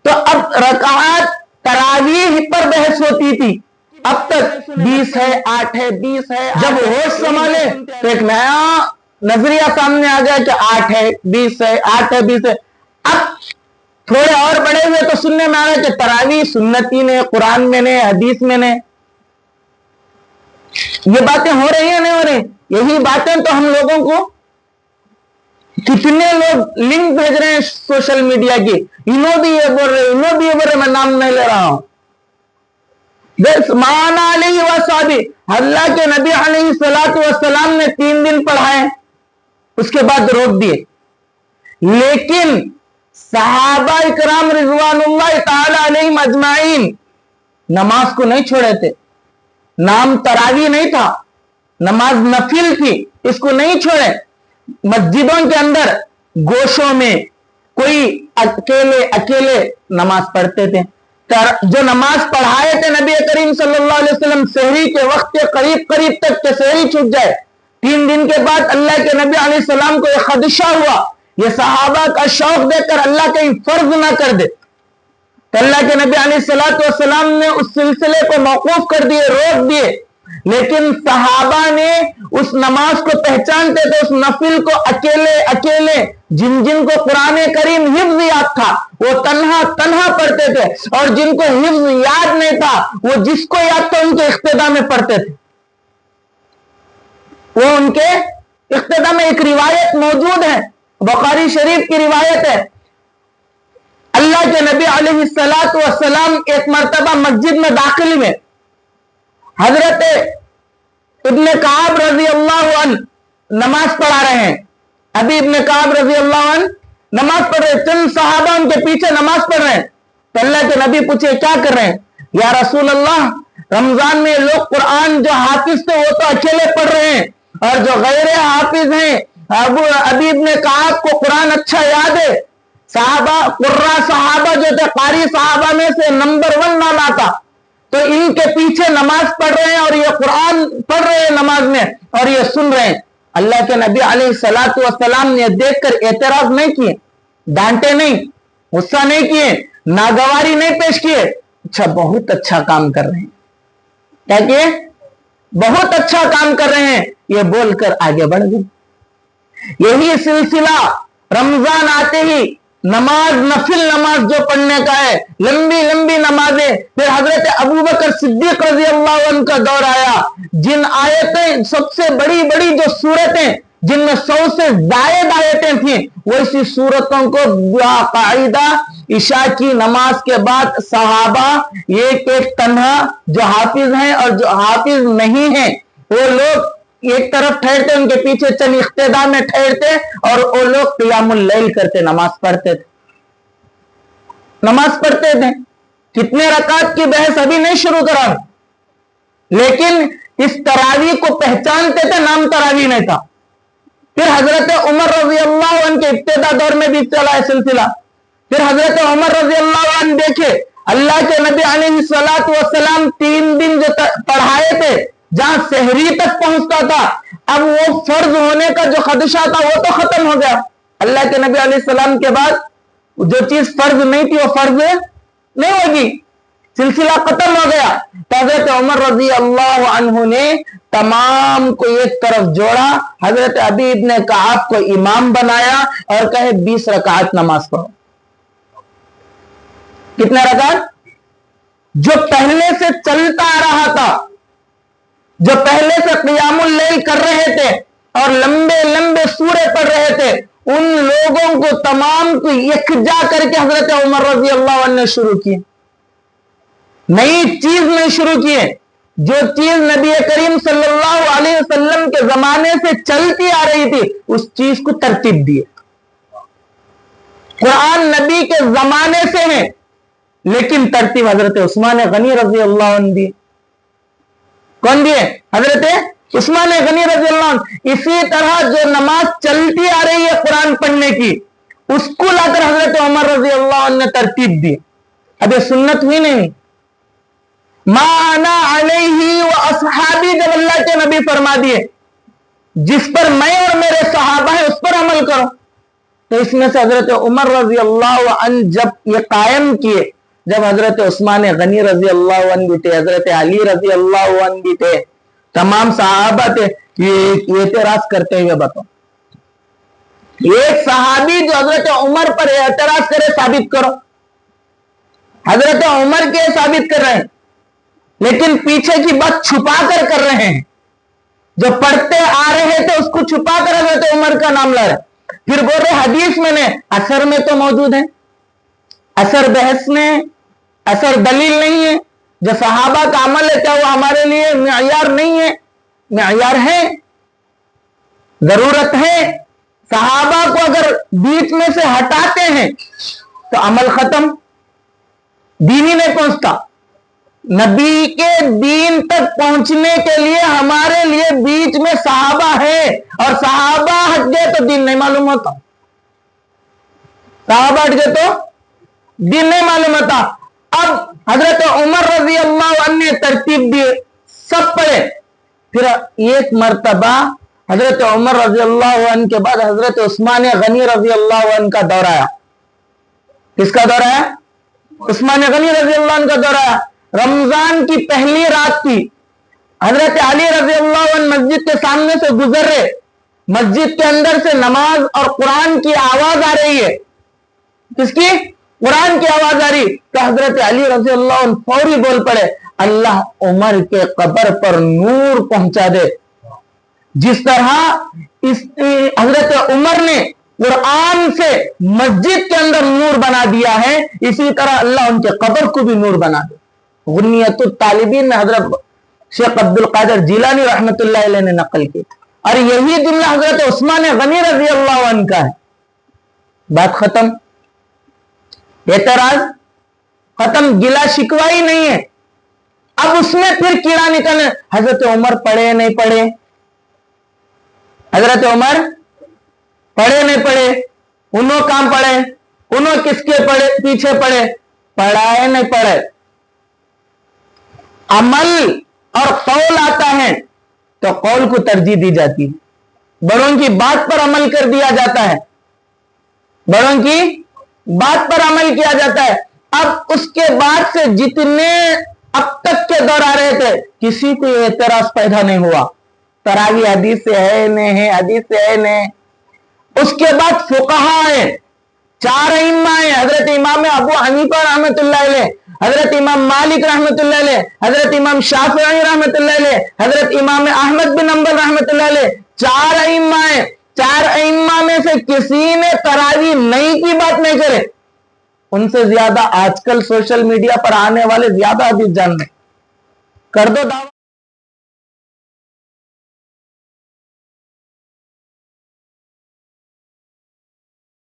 تو اب رکعات تراویح پر بحث ہوتی تھی، اب تک 20 ہے 8 ہے 20 ہے، جب ہوش سنبھالے تو ایک نیا نظریہ سامنے آ گیا کہ 8 ہے 20 ہے 8 ہے 20 ہے۔ اب تھوڑے اور بڑے ہوئے تو سننے میں آ رہا ہے کہ تراویح سنتی نے، قرآن میں نے، حدیث میں نے۔ یہ باتیں ہو رہی ہیں نہیں ہو رہی؟ یہی باتیں تو ہم لوگوں کو کتنے لوگ لنک بھیج رہے ہیں سوشل میڈیا کی، انہوں بھی یہ بول رہے، انہوں بھی یہ بول رہے، میں نام نہیں لے رہا ہوں۔ مانا علیہ وصحبہ، اللہ کے نبی علیہ السلام نے 3 دن پڑھائے، اس کے بعد روک دیے، لیکن صحابہ اکرام رضوان اللہ تعالی علیہم اجمعین نماز کو نہیں چھوڑے تھے۔ نام تراویح نہیں تھا، نماز نفل تھی، اس کو نہیں چھوڑے۔ مسجدوں کے اندر گوشوں میں کوئی اکیلے نماز پڑھتے تھے۔ جو نماز پڑھائے تھے نبی کریم صلی اللہ علیہ وسلم سحری کے وقت کے قریب تک کہ سحری چھوٹ جائے، 3 دن کے بعد اللہ کے نبی علیہ السلام کو یہ خدشہ ہوا، یہ صحابہ کا شوق دیکھ کر اللہ کہیں فرض نہ کر دے، تو اللہ کے نبی علیہ السلام نے اس سلسلے کو موقوف کر دیے، روک دیے۔ لیکن صحابہ نے اس نماز کو پہچانتے تھے، اس نفل کو اکیلے جن کو قرآن کریم حفظ یاد تھا وہ تنہا پڑھتے تھے، اور جن کو حفظ یاد نہیں تھا وہ جس کو یاد تھا ان کے اقتداء میں پڑھتے تھے۔ وہ ان کے اقتداء میں ایک روایت موجود ہے، بخاری شریف کی روایت ہے، اللہ کے نبی علیہ السلام ایک مرتبہ مسجد میں داخل ہوئے، حضرت ابن کعب رضی اللہ عنہ نماز پڑھا رہے ہیں، ابھی ابن کعب رضی اللہ عنہ نماز پڑھ رہے ہیں، چند صحابہ ان کے پیچھے نماز پڑھ رہے ہیں، تو اللہ کے نبی پوچھے کیا کر رہے ہیں؟ یا رسول اللہ، رمضان میں لوگ قرآن جو حافظ تھے وہ تو اکیلے پڑھ رہے ہیں، اور جو غیر حافظ ہیں ابھی ابن کعب کو قرآن اچھا یاد ہے، صحابہ قرہ صحابہ جو تھے، قاری صحابہ میں سے نمبر 1 نام آتا، تو ان کے پیچھے نماز پڑھ رہے ہیں اور یہ قرآن پڑھ رہے ہیں نماز میں اور یہ سن رہے ہیں۔ اللہ کے نبی علیہ السلام نے دیکھ کر اعتراض نہیں کیے، ڈانٹے نہیں، غصہ نہیں کیے، ناگواری نہیں پیش کیے، اچھا بہت اچھا کام کر رہے ہیں، کیا کیے؟ بہت اچھا کام کر رہے ہیں، یہ بول کر آگے بڑھ گئے۔ یہی سلسلہ رمضان آتے ہی نماز، نفل نماز جو پڑھنے کا ہے، لمبی نمازیں، پھر حضرت ابوبکر صدیق رضی اللہ عنہ کا دور آیا، جن آیتیں سب سے بڑی جو سورتیں جن میں 100 سے زائد آیتیں تھیں، ویسی سورتوں کو باقاعدہ عشاء کی نماز کے بعد صحابہ ایک تنہا جو حافظ ہیں اور جو حافظ نہیں ہیں وہ لوگ ایک طرف ٹھہرتے، ان کے پیچھے چند اقتداء میں ٹھہرتے اور وہ لوگ قیام اللیل کرتے، نماز پڑھتے تھے۔ کتنے رکعت کی بحث ابھی نہیں شروع کرا، لیکن اس تراویح کو پہچانتے تھے، نام تراویح نہیں تھا۔ پھر حضرت عمر رضی اللہ عنہ کے ابتدا دور میں بھی چلا ہے سلسلہ، پھر حضرت عمر رضی اللہ عنہ دیکھے اللہ کے نبی علیہ السلام 3 دن جو پڑھائے تھے، جہاں سحری تک پہنچتا تھا، اب وہ فرض ہونے کا جو خدشہ تھا وہ تو ختم ہو گیا۔ اللہ کے نبی علیہ السلام کے بعد جو چیز فرض نہیں تھی وہ فرض نہیں ہوگی، سلسلہ ختم ہو گیا۔ حضرت عمر رضی اللہ عنہ نے تمام کو ایک طرف جوڑا، حضرت ابی ابن کعب کو امام بنایا اور کہے 20 رکعت نماز پڑھو۔ کتنے رکعت؟ جو پہلے سے چلتا آ رہا تھا، جو پہلے سے قیام اللیل کر رہے تھے اور لمبے سورے پڑھ رہے تھے، ان لوگوں کو تمام کو یکجا کر کے حضرت عمر رضی اللہ عنہ نے شروع کی، نئی چیز نہیں شروع کیے، جو چیز نبی کریم صلی اللہ علیہ وسلم کے زمانے سے چلتی آ رہی تھی اس چیز کو ترتیب دیے۔ قرآن نبی کے زمانے سے ہے، لیکن ترتیب حضرت عثمان غنی رضی اللہ عنہ دی۔ کون دیے؟ حضرت عثمان غنی رضی اللہ عنہ۔ اسی طرح جو نماز چلتی آ رہی ہے قرآن پڑھنے کی، اس کو لا کر حضرت عمر رضی اللہ عنہ نے ترتیب دی۔ اب یہ سنت ہوئی نہیں؟ ما انا علیہ و اصحابی جب اللہ کے نبی فرما دیے، جس پر میں اور میرے صحابہ ہیں اس پر عمل کرو، تو اس میں سے حضرت عمر رضی اللہ عنہ جب یہ قائم کیے، جب حضرت عثمان غنی رضی اللہ عنہ بھی تھے، حضرت علی رضی اللہ عنہ بھی تھے، تمام صحابہ تھے، یہ اعتراض کرتے ہوئے بتاؤ ایک صحابی جو حضرت عمر پر اعتراض کرے ثابت کرو۔ حضرت عمر کے ثابت کر رہے ہیں لیکن پیچھے کی بات چھپا کر رہے ہیں، جو پڑھتے آ رہے تھے اس کو چھپا کر حضرت عمر کا نام لا رہے، پھر بول رہے حدیث میں نے اثر میں تو موجود ہے، اثر بحث میں، اثر دلیل نہیں ہے، جو صحابہ کا عمل ہے کیا وہ ہمارے لیے معیار نہیں ہے؟ معیار ہے، ضرورت ہے۔ صحابہ کو اگر بیچ میں سے ہٹاتے ہیں تو عمل ختم، دین ہی نہیں پہنچتا۔ نبی کے دین تک پہنچنے کے لیے ہمارے لیے بیچ میں صحابہ ہے، اور صحابہ ہٹ گئے تو دین نہیں معلوم ہوتا، صحابہ ہٹ گئے تو دین نہیں معلوم ہوتا۔ اب حضرت عمر رضی اللہ عنہ نے ترتیب دی، سب پڑھے، پھر ایک مرتبہ حضرت عمر رضی اللہ عنہ کے بعد حضرت عثمان غنی رضی اللہ عنہ کا دور آیا۔ کس کا دور آیا؟ عثمان غنی رضی اللہ عنہ کا دور آیا۔ رمضان کی پہلی رات تھی، حضرت علی رضی اللہ عنہ مسجد کے سامنے سے گزر رہے، مسجد کے اندر سے نماز اور قرآن کی آواز آ رہی ہے۔ کس کی؟ قرآن کی آواز آ رہی، تو حضرت علی رضی اللہ عنہ فوری بول پڑے، اللہ عمر کے قبر پر نور پہنچا دے۔ جس طرح حضرت عمر نے قرآن سے مسجد کے اندر نور بنا دیا ہے، اسی طرح اللہ ان کے قبر کو بھی نور بنا دے۔ غنیت الطالبین میں حضرت شیخ عبد القادر جیلانی رحمت اللہ علیہ نے نقل کی، اور یہی جملہ حضرت عثمان غنی رضی اللہ عنہ کا ہے۔ بات ختم، اعتراض ختم، گلا شکوا ہی نہیں ہے۔ اب اس میں پھر کیڑا نکلنے، حضرت عمر پڑھے نہیں پڑھے، حضرت عمر پڑھے نہیں پڑھے، انہوں کام پڑھے، انہوں کس کے پیچھے پڑھے، پڑھائے نہیں پڑھے۔ عمل اور قول آتا ہے تو قول کو ترجیح دی جاتی ہے، بڑوں کی بات پر عمل کر دیا جاتا ہے، بڑوں کی بات پر عمل کیا جاتا ہے۔ اب اس کے بعد سے جتنے اب تک کے دور آ رہے تھے کسی کو اعتراض پیدا نہیں ہوا، تراویح حدیث سے ہے نہیں ہے، حدیث سے ہے نہیں۔ اس کے بعد فقہاء آئے، چار ائمہ آئے، حضرت امام ابو حنیفہ رحمت اللہ علیہ، حضرت امام مالک رحمت اللہ علیہ، حضرت امام شافعی رحمت اللہ علیہ، حضرت امام احمد بن حنبل رحمت اللہ علیہ، چار ائمہ آئے۔ چار ائمہ میں سے کسی نے تراویح نہیں کی بات نہیں کرے، ان سے زیادہ آج کل سوشل میڈیا پر آنے والے زیادہ حدیث جان رہے، کر دو دعویٰ۔